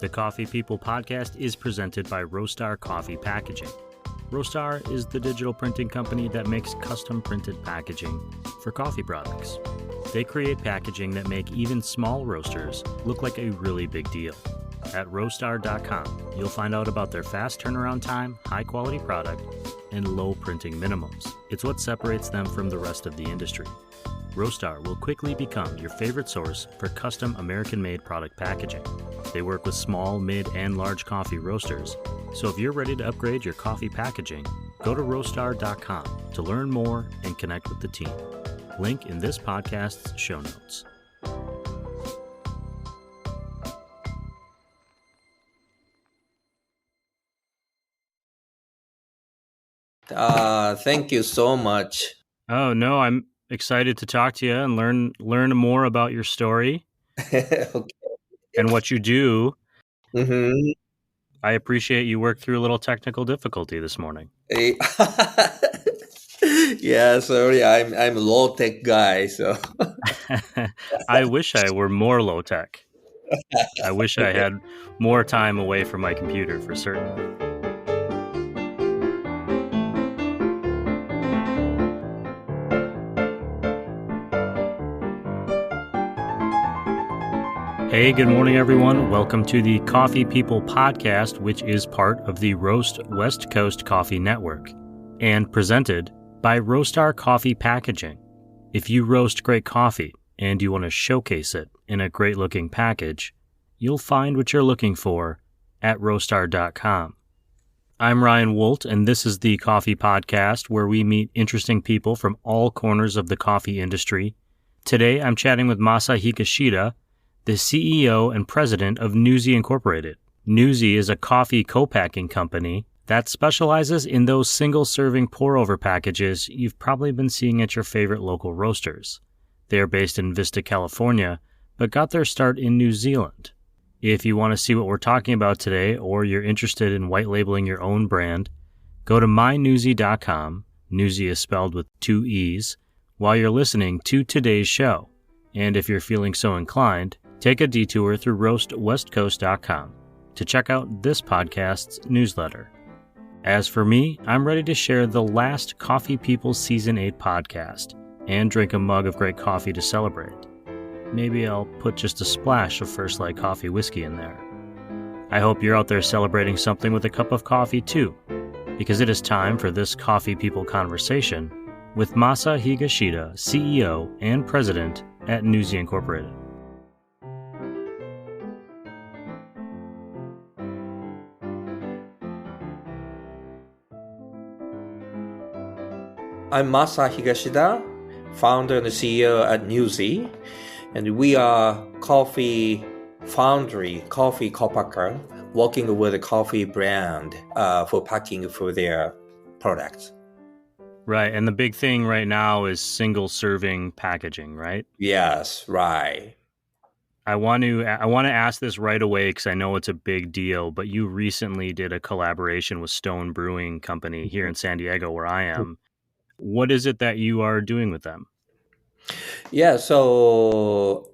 The Coffee People podcast is presented by Roastery Coffee Packaging. Roastery is the digital printing company that makes custom printed packaging for coffee products. They create packaging that make even small roasters look like a really big deal. At roastery.com, you'll find out about their fast turnaround time, high-quality product, and low printing minimums. It's what separates them from the rest of the industry. Roastery will quickly become your favorite source for custom American-made product packaging. They work with small, mid, and large coffee roasters, so if you're ready to upgrade your coffee packaging, go to roastery.com to learn more and connect with the team. Link in this podcast's show notes. Thank you so much. Oh, no, I'm excited to talk to you and learn more about your story Okay. and what you do. Mm-hmm. I appreciate you worked through a little technical difficulty this morning. Yeah, sorry, I'm a low tech guy, so I wish I were more low tech. I wish I had more time away from my computer for certain. Hey, good morning, everyone. Welcome to the Coffee People podcast, which is part of the Roast West Coast Coffee Network and presented by Roastery Coffee Packaging. If you roast great coffee and you want to showcase it in a great-looking package, you'll find what you're looking for at roastery.com. I'm Ryan Woldt, and this is the Coffee Podcast, where we meet interesting people from all corners of the coffee industry. Today, I'm chatting with Masa Higashida, the CEO and president of NuZee Incorporated. NuZee is a coffee co-packing company that specializes in those single-serving pour-over packages you've probably been seeing at your favorite local roasters. They are based in Vista, California, but got their start in New Zealand. If you want to see what we're talking about today, or you're interested in white labeling your own brand, go to mynuzee.com, NuZee is spelled with 2 E's, while you're listening to today's show. And if you're feeling so inclined, take a detour through roastwestcoast.com to check out this podcast's newsletter. As for me, I'm ready to share the last Coffee People Season 8 podcast and drink a mug of great coffee to celebrate. Maybe I'll put just a splash of First Light Coffee whiskey in there. I hope you're out there celebrating something with a cup of coffee too, because it is time for this Coffee People conversation with Masa Higashida, CEO and President at NuZee Incorporated. I'm Masa Higashida, founder and CEO at NuZee, and we are coffee foundry, coffee co-packer, working with a coffee brand for packing for their products. Right, and the big thing right now is single-serving packaging, right? Yes, right. I want to ask this right away because I know it's a big deal, but you recently did a collaboration with Stone Brewing Company here in San Diego, where I am. What is it that you are doing with them? Yeah, so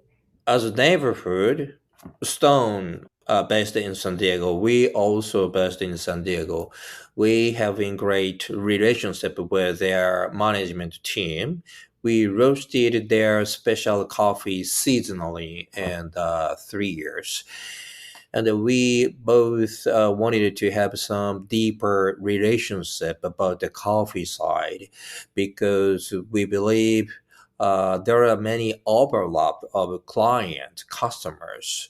as a neighborhood, Stone based in San Diego, we also based in San Diego. We have a great relationship with their management team. We roasted their special coffee seasonally and 3 years. And we both wanted to have some deeper relationship about the coffee side because we believe there are many overlap of client customers.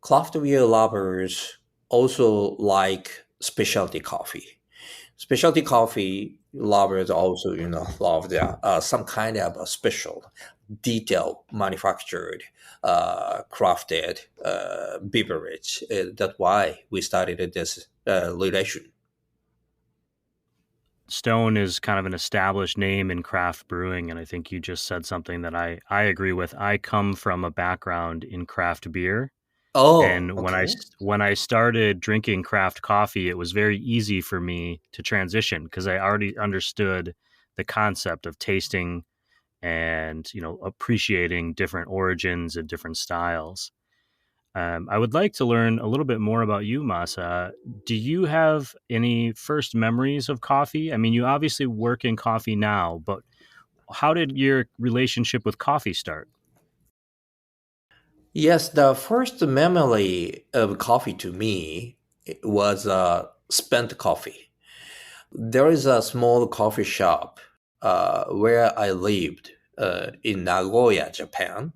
Craft beer lovers also like specialty coffee. Specialty coffee lovers also, love some kind of a special, detail manufactured, crafted beverage. That's why we started this relation. Stone is kind of an established name in craft brewing, and I think you just said something that I agree with. I come from a background in craft beer. Oh, And when I started drinking craft coffee, it was very easy for me to transition because I already understood the concept of tasting and, appreciating different origins and different styles. I would like to learn a little bit more about you, Masa. Do you have any first memories of coffee? I mean, you obviously work in coffee now, but how did your relationship with coffee start? Yes, the first memory of coffee to me was spent coffee. There is a small coffee shop where I lived in Nagoya, Japan.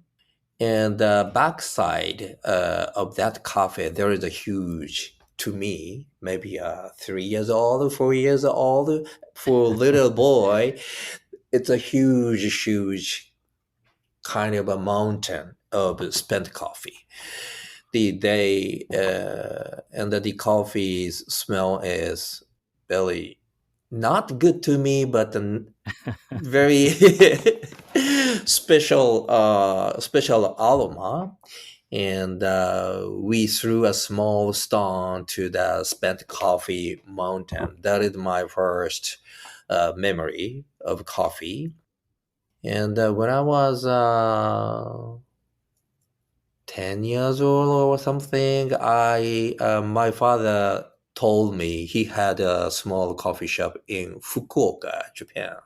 And the backside of that cafe, there is a huge, to me, maybe 3 years old, 4 years old, for a little boy, it's a huge, huge kind of a mountain of spent coffee. The coffee's smell is really not good to me, but very special aroma. And we threw a small stone to the spent coffee mountain. That is my first memory of coffee. And when I was 10 years old or something, I my father told me he had a small coffee shop in Fukuoka, Japan,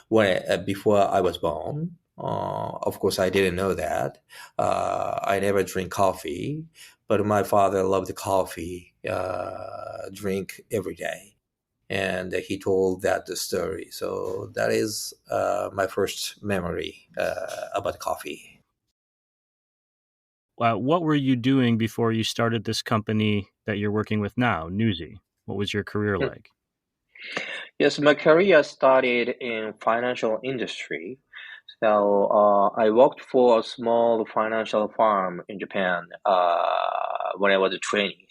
when before I was born. Of course, I didn't know that. I never drink coffee, but my father loved coffee, drink every day, and he told that the story. So that is my first memory about coffee. What were you doing before you started this company that you're working with now, NuZee? What was your career like? Yes, my career started in financial industry. So I worked for a small financial firm in Japan when I was a trainee.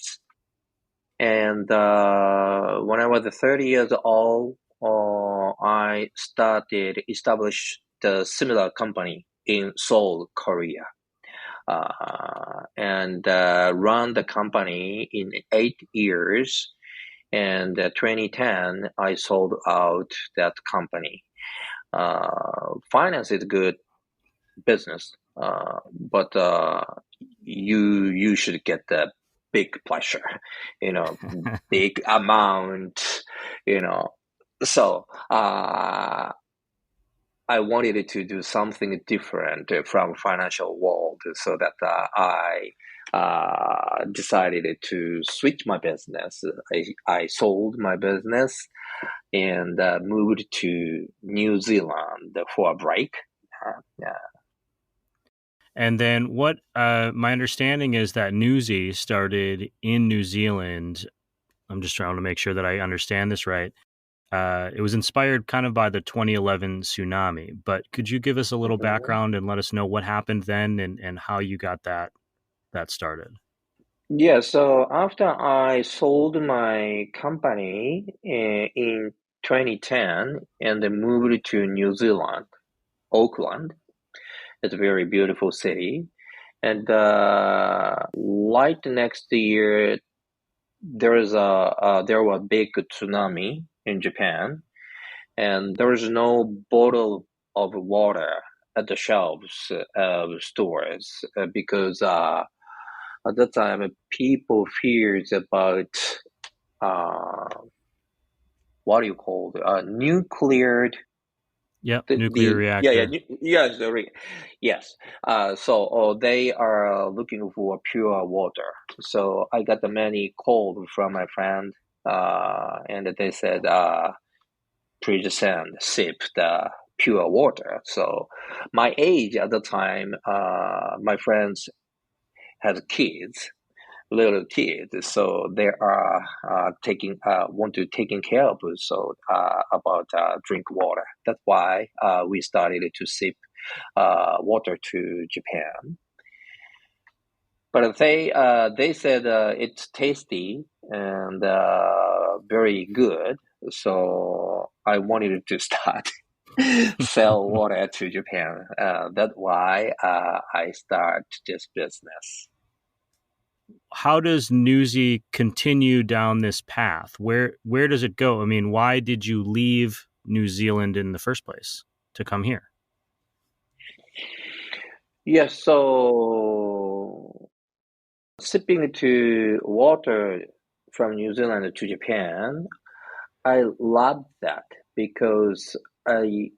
And when I was 30 years old, I established the similar company in Seoul, Korea, and run the company in 8 years. And 2010, I sold out that company. Finance is good business, but you should get the big pleasure, you know, big amount, you know. So I wanted it to do something different from financial world, so that I decided to switch my business. I sold my business and moved to New Zealand for a break. Yeah. And then my understanding is that NuZee started in New Zealand. I'm just trying to make sure that I understand this right. It was inspired kind of by the 2011 tsunami, but could you give us a little Mhm. background and let us know what happened then and how you got that started? Yeah, so after I sold my company in 2010 and then moved to New Zealand, Auckland, it's a very beautiful city. And like the next year, there was a big tsunami in Japan, and there was no bottle of water at the shelves of stores because at that time people feared about uh, what do you call it? Nuclear. Yep, nuclear The yeah, reactor. yes, yes. So they are looking for pure water. So I got the many called from my friend, and they said, please sip the pure water. So my age at the time, my friends had kids, little kids, so they are taking want to taking care of us, so about drink water. That's why we started to sip water to Japan. But they said it's tasty and very good, so I wanted to start sell water to Japan. That's why I start this business. How does NuZee continue down this path? Where does it go? I mean, why did you leave New Zealand in the first place to come here? Yes, so shipping to water from New Zealand to Japan, I love that because I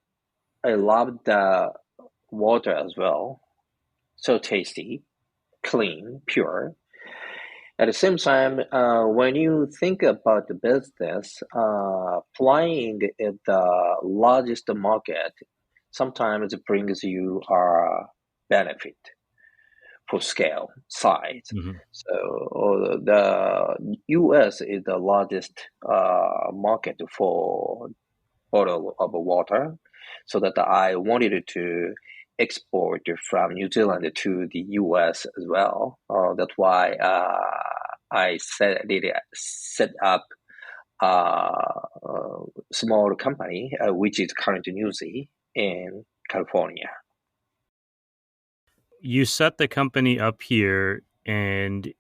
love the water as well. So tasty, clean, pure. At the same time, when you think about the business, flying is the largest market. Sometimes it brings you a benefit for scale, size. Hmm. So the U.S. is the largest market for bottle of water, so that I wanted to export from New Zealand to the U.S. as well. That's why I set up a small company, which is currently NuZee in California. You set the company up here, and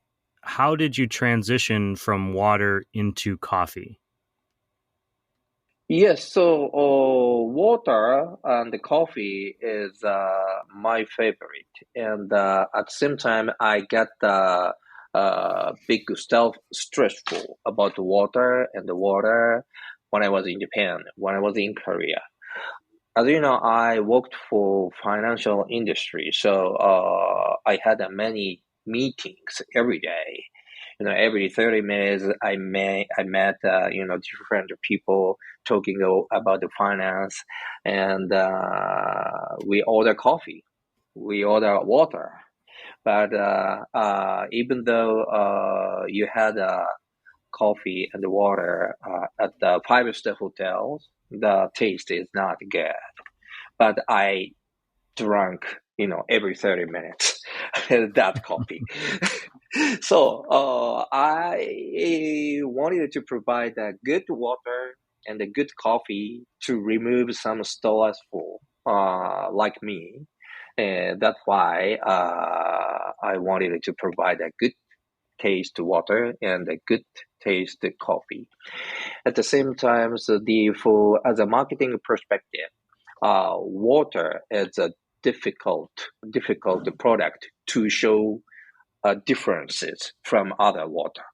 how did you transition from water into coffee? Yes, so water and the coffee is my favorite, and at the same time, I get big self stressful about the water and the water when I was in Japan, when I was in Korea. As you know, I worked for financial industry, so I had many meetings every day. Every 30 minutes, I met different people talking about the finance, and we order coffee, we order water. But even though you had coffee and water at the five-star hotels, the taste is not good. But I drank, every 30 minutes that coffee. So I wanted to provide a good water and a good coffee to remove some stressful, like me. And that's why I wanted to provide a good taste water and a good taste coffee. At the same time, so for as a marketing perspective, water is a difficult product to show differences from other water,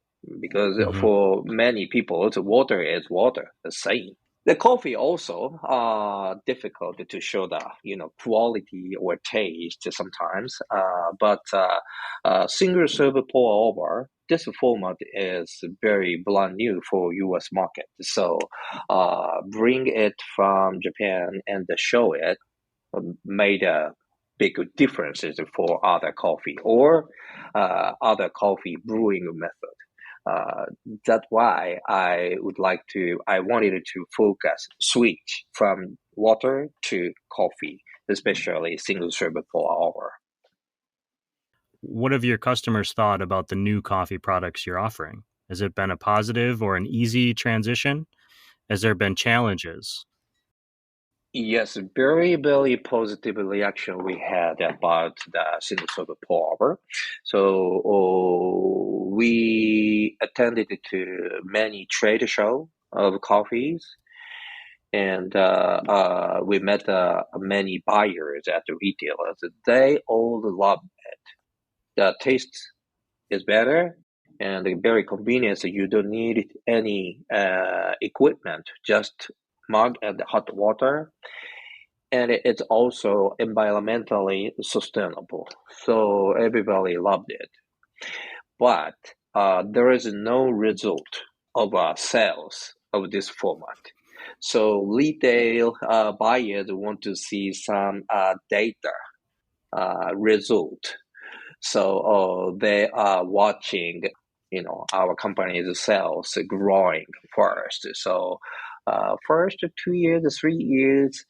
because Hmm. for many people, the water is water, the same. The coffee also difficult to show the quality or taste sometimes, but single serve pour over, this format is very brand new for U.S. market. So bring it from Japan and show it made a big differences for other coffee or other coffee brewing method. Uh, that's why I wanted to switch from water to coffee, especially single serve per hour. What have your customers thought about the new coffee products you're offering? Has it been a positive or an easy transition? Has there been challenges? Yes, very, very positive reaction we had about the single serve pour over. So we attended to many trade show of coffees, and we met many buyers at the retailers. They all love the taste is better and very convenient. So you don't need any equipment, just mug and hot water, and it's also environmentally sustainable. So everybody loved it, but there is no result of sales of this format. So retail buyers want to see some data result. So they are watching, our company's sales growing first. So first 2 years, 3 years,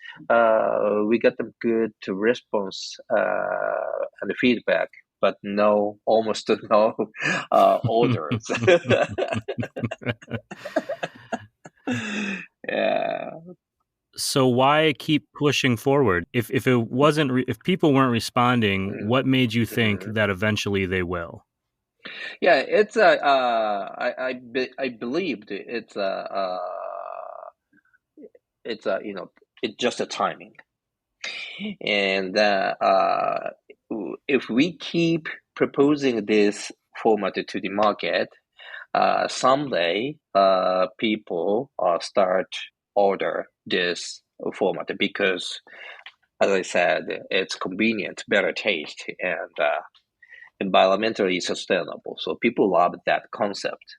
we got a good response and feedback, but no, almost no orders. Yeah. So why keep pushing forward? If it wasn't if people weren't responding, what made you think Mhm. that eventually they will? Yeah, it's a. I believed it's a it's just a timing, and if we keep proposing this format to the market, someday people start order this format because, as I said, it's convenient, better taste, and environmentally sustainable. So people love that concept.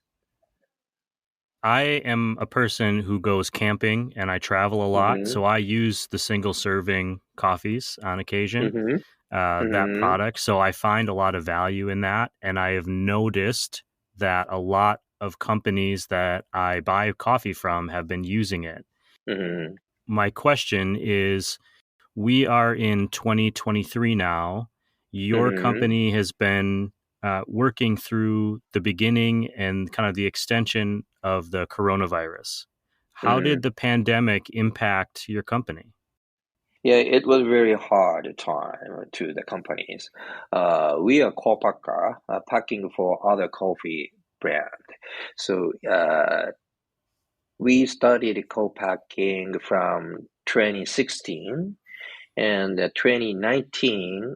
I am a person who goes camping and I travel a lot, Mm-hmm. so I use the single serving coffees on occasion, Mm-hmm. that Mm-hmm. product. So I find a lot of value in that. And I have noticed that a lot of companies that I buy coffee from have been using it. Mm-hmm. My question is, we are in 2023 now. Your Mm-hmm. company has been working through the beginning and kind of the extension of the coronavirus. How Mm-hmm. did the pandemic impact your company? Yeah, it was very hard time to the companies. We are co-packer, packing for other coffee brand. So we started co-packing from 2016, and 2019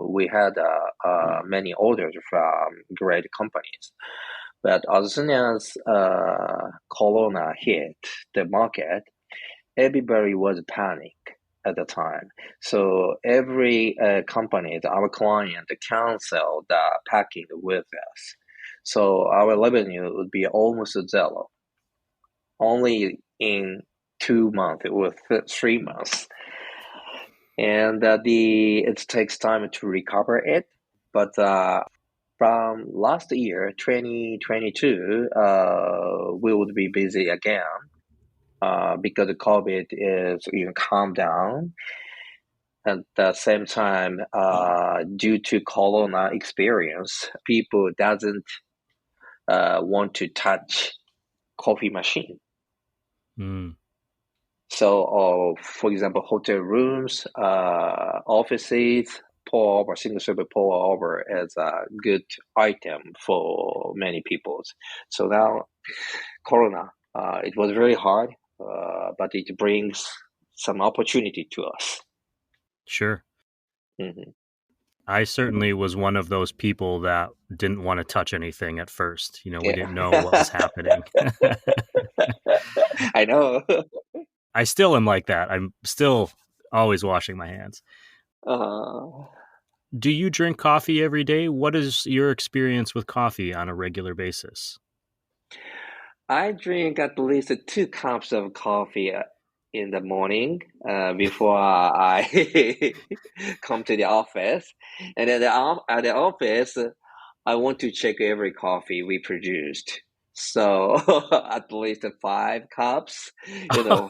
we had many orders from great companies. But as soon as Corona hit the market, everybody was panic at the time. So every company, our client, canceled the packing with us. So our revenue would be almost zero. Only in 2 months or 3 months, and it takes time to recover it. But from last year, 2022, we would be busy again because the COVID is calmed down. At the same time, due to Corona experience, people doesn't want to touch coffee machine. Mm, So, for example, hotel rooms, offices, pour over, single serve pour over is a good item for many people. So now, Corona, it was very hard, but it brings some opportunity to us. sure. Hmm. I certainly was one of those people that didn't want to touch anything at first. We Yeah, didn't know what was happening. I know. I still am like that. I'm still always washing my hands. Uh, Do you drink coffee every day? What is your experience with coffee on a regular basis? I drink at least 2 cups of coffee in the morning before I come to the office. And at the office, I want to check every coffee we produced. So at least 5 cups, you know.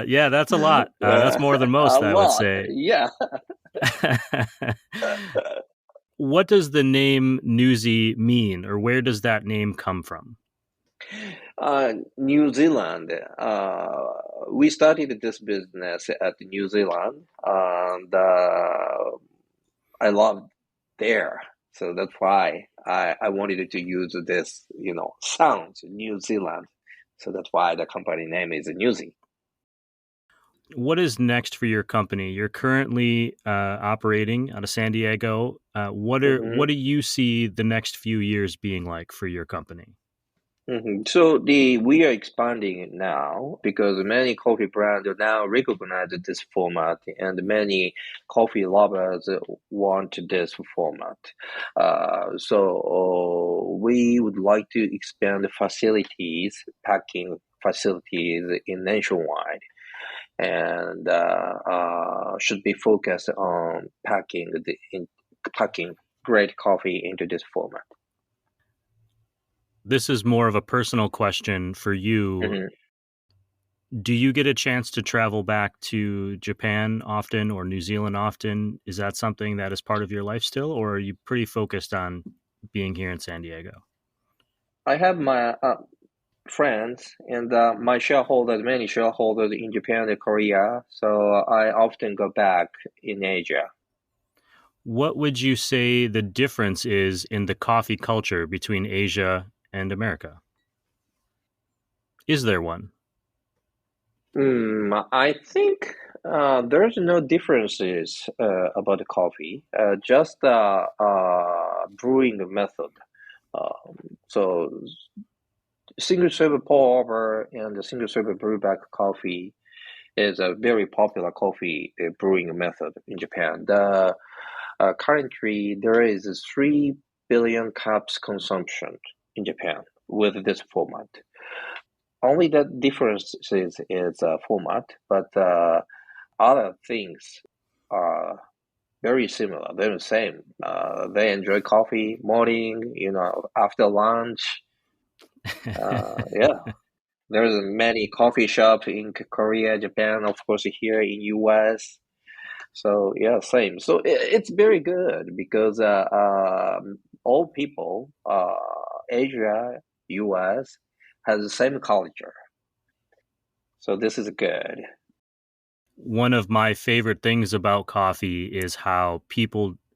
Yeah, that's a lot. That's more than most, A I would lot. say. Yeah. What does the name NuZee mean, or where does that name come from? New Zealand. We started this business at New Zealand, and I love there. So that's why I wanted to use this, sounds New Zealand. So that's why the company name is NuZee. What is next for your company? You're currently operating out of San Diego. What Hmm. do you see the next few years being like for your company? So we are expanding it now because many coffee brands now recognize this format, and many coffee lovers want this format. So we would like to expand the facilities, packing facilities in nationwide, and should be focused on packing great coffee into this format. This is more of a personal question for you. Mm-hmm. Do you get a chance to travel back to Japan often or New Zealand often? Is that something that is part of your life still, or are you pretty focused on being here in San Diego? I have my friends and many shareholders in Japan and Korea, so I often go back in Asia. What would you say the difference is in the coffee culture between Asia and America? Is there one? I think There's no differences about the coffee, just the brewing method. So single serve pour over and the single serve brew back coffee is a very popular coffee brewing method in Japan. Currently there is 3 billion cups consumption in Japan with this format. Only the difference is format, but other things are very similar. They're the same. They enjoy coffee morning, after lunch. Yeah, there's many coffee shops in Korea, Japan, of course, here in US. So yeah, same. So it's very good because all people, Asia, US, has the same culture. So this is good. One of my favorite things about coffee is how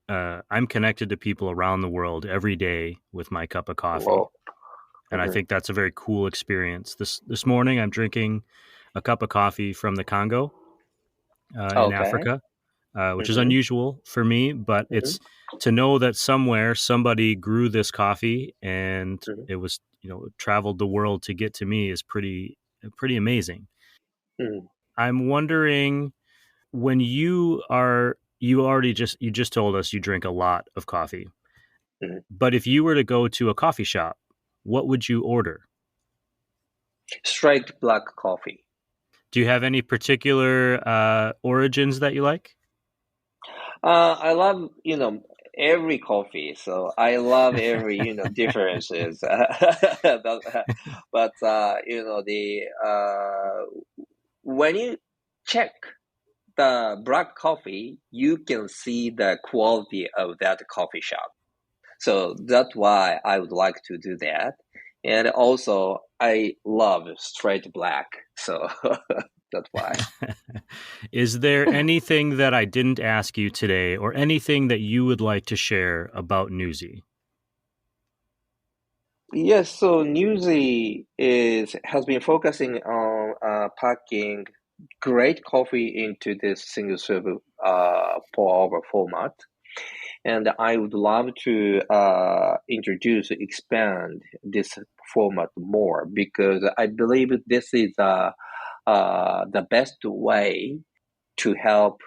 I'm connected to people around the world every day with my cup of coffee. Well, And I think that's a very cool experience. This morning, I'm drinking a cup of coffee from the Congo in okay. Africa, which is Mm-hmm. unusual for me, but Mm-hmm. it's to know that somewhere somebody grew this coffee and Mm-hmm. it was, traveled the world to get to me is pretty amazing. Mm-hmm. I'm wondering when you just told us you drink a lot of coffee, Mm-hmm. but if you were to go to a coffee shop, what would you order? Straight black coffee. Do you have any particular origins that you like? I love, every coffee, so I love every, differences. But the when you check the black coffee, you can see the quality of that coffee shop. So that's why I would like to do that. And also, I love straight black, so that's why. Is there anything that I didn't ask you today or anything that you would like to share about NuZee? Yes, so NuZee is has been focusing on packing great coffee into this single serve pour over format, and I would love to expand this format more because I believe this is the best way to help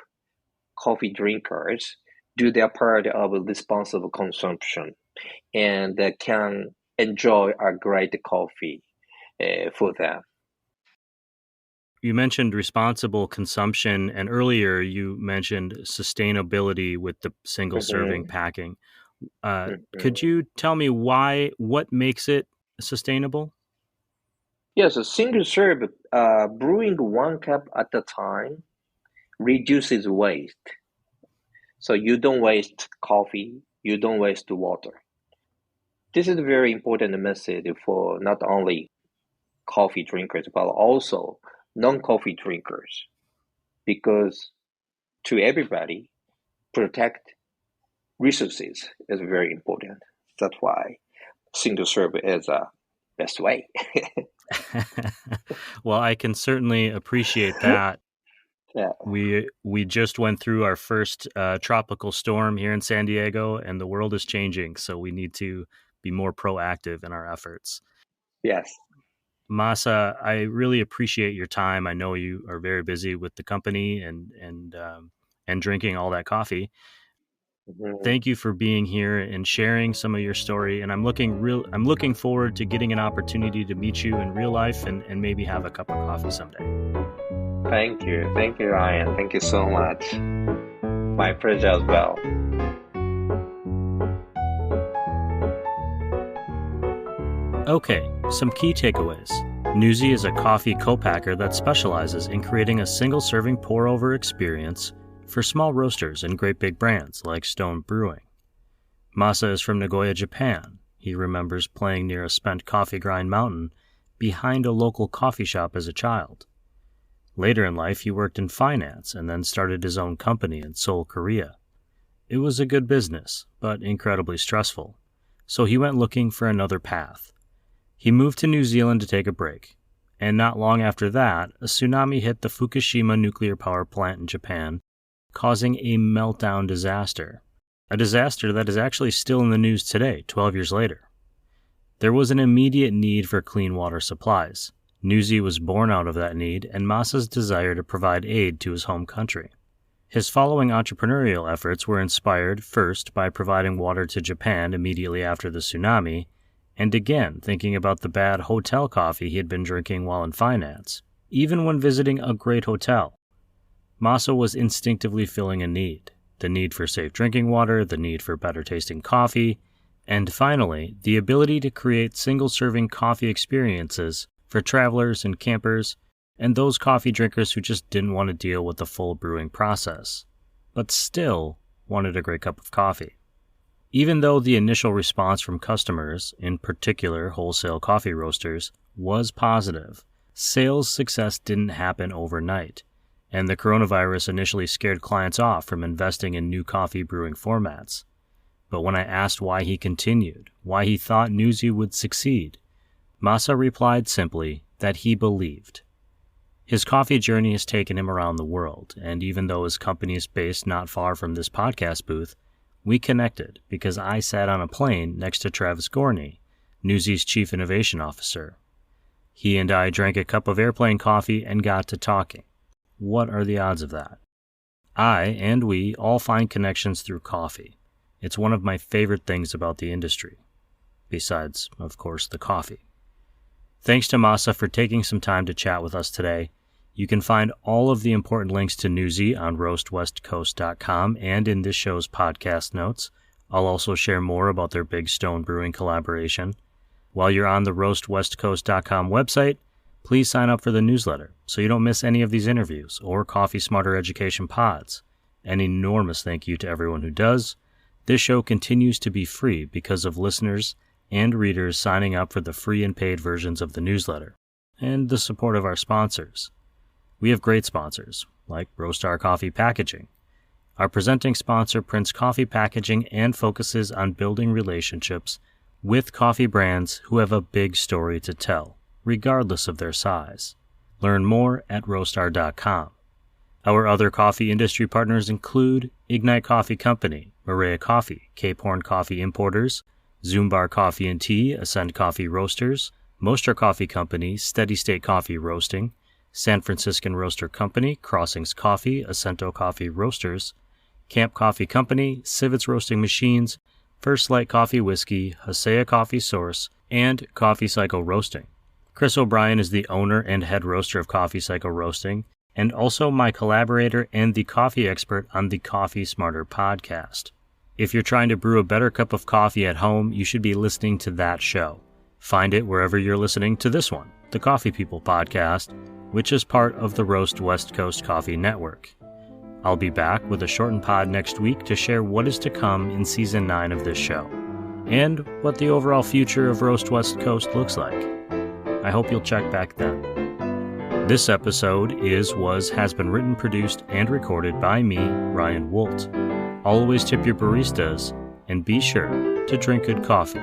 coffee drinkers do their part of responsible consumption and can enjoy a great coffee for them. You mentioned responsible consumption, and earlier you mentioned sustainability with the single serving Mhm, packing. Could mhm. you tell me what makes it sustainable? Yes, a single serve brewing 1 cup at a time reduces waste. So you don't waste coffee, you don't waste water. This is a very important message for not only coffee drinkers but also non-coffee drinkers because to everybody, protect resources is very important. That's why single serve is a best way. Well, I can certainly appreciate that. Yeah. We just went through our first tropical storm here in San Diego, and the world is changing, so we need to be more proactive in our efforts. Yes. Masa, I really appreciate your time. I know you are very busy with the company and drinking all that coffee. Mhm. Thank you for being here and sharing some of your story. And I'm looking forward to getting an opportunity to meet you in real life and maybe have a cup of coffee someday. Thank you. Thank you, Ryan. Thank you so much. My pleasure as well. Okay, some key takeaways. NuZee is a coffee co-packer that specializes in creating a single-serving pour-over experience for small roasters and great big brands like Stone Brewing. Masa is from Nagoya, Japan. He remembers playing near a spent coffee grind mountain behind a local coffee shop as a child. Later in life, he worked in finance and then started his own company in Seoul, Korea. It was a good business, but incredibly stressful, so he went looking for another path. He moved to New Zealand to take a break. And not long after that, a tsunami hit the Fukushima nuclear power plant in Japan, causing a meltdown disaster. A disaster that is actually still in the news today, 12 years later. There was an immediate need for clean water supplies. NuZee was born out of that need and Masa's desire to provide aid to his home country. His following entrepreneurial efforts were inspired first by providing water to Japan immediately after the tsunami, and again thinking about the bad hotel coffee he had been drinking while in finance, even when visiting a great hotel. Masa was instinctively filling a need. The need for safe drinking water, the need for better tasting coffee, and finally, the ability to create single-serving coffee experiences for travelers and campers and those coffee drinkers who just didn't want to deal with the full brewing process, but still wanted a great cup of coffee. Even though the initial response from customers, in particular wholesale coffee roasters, was positive, sales success didn't happen overnight, and the coronavirus initially scared clients off from investing in new coffee brewing formats. But when I asked why he continued, why he thought NuZee would succeed, Masa replied simply that he believed. His coffee journey has taken him around the world, and even though his company is based not far from this podcast booth, we connected because I sat on a plane next to Travis Gorney, NuZee's Chief Innovation Officer. He and I drank a cup of airplane coffee and got to talking. What are the odds of that? I and we all find connections through coffee. It's one of my favorite things about the industry. Besides, of course, the coffee. Thanks to Masa for taking some time to chat with us today. You can find all of the important links to NuZee on roastwestcoast.com and in this show's podcast notes. I'll also share more about their Big Stone Brewing collaboration. While you're on the roastwestcoast.com website, please sign up for the newsletter so you don't miss any of these interviews or Coffee Smarter Education pods. An enormous thank you to everyone who does. This show continues to be free because of listeners and readers signing up for the free and paid versions of the newsletter, and the support of our sponsors. We have great sponsors, like Roastar Coffee Packaging. Our presenting sponsor prints coffee packaging and focuses on building relationships with coffee brands who have a big story to tell, regardless of their size. Learn more at roastar.com. Our other coffee industry partners include Ignite Coffee Company, Maria Coffee, Cape Horn Coffee Importers, Zoombar Coffee and Tea, Ascend Coffee Roasters, Moster Coffee Company, Steady State Coffee Roasting, San Franciscan Roaster Company, Crossings Coffee, Acento Coffee Roasters, Camp Coffee Company, Civets Roasting Machines, First Light Coffee Whiskey, Hasea Coffee Source, and Coffee Cycle Roasting. Chris O'Brien is the owner and head roaster of Coffee Cycle Roasting, and also my collaborator and the coffee expert on the Coffee Smarter podcast. If you're trying to brew a better cup of coffee at home, you should be listening to that show. Find it wherever you're listening to this one, the Coffee People podcast, which is part of the Roast West Coast Coffee Network. I'll be back with a shortened pod next week to share what is to come in Season 9 of this show, and what the overall future of Roast West Coast looks like. I hope you'll check back then. This episode has been written, produced, and recorded by me, Ryan Woldt. Always tip your baristas, and be sure to drink good coffee.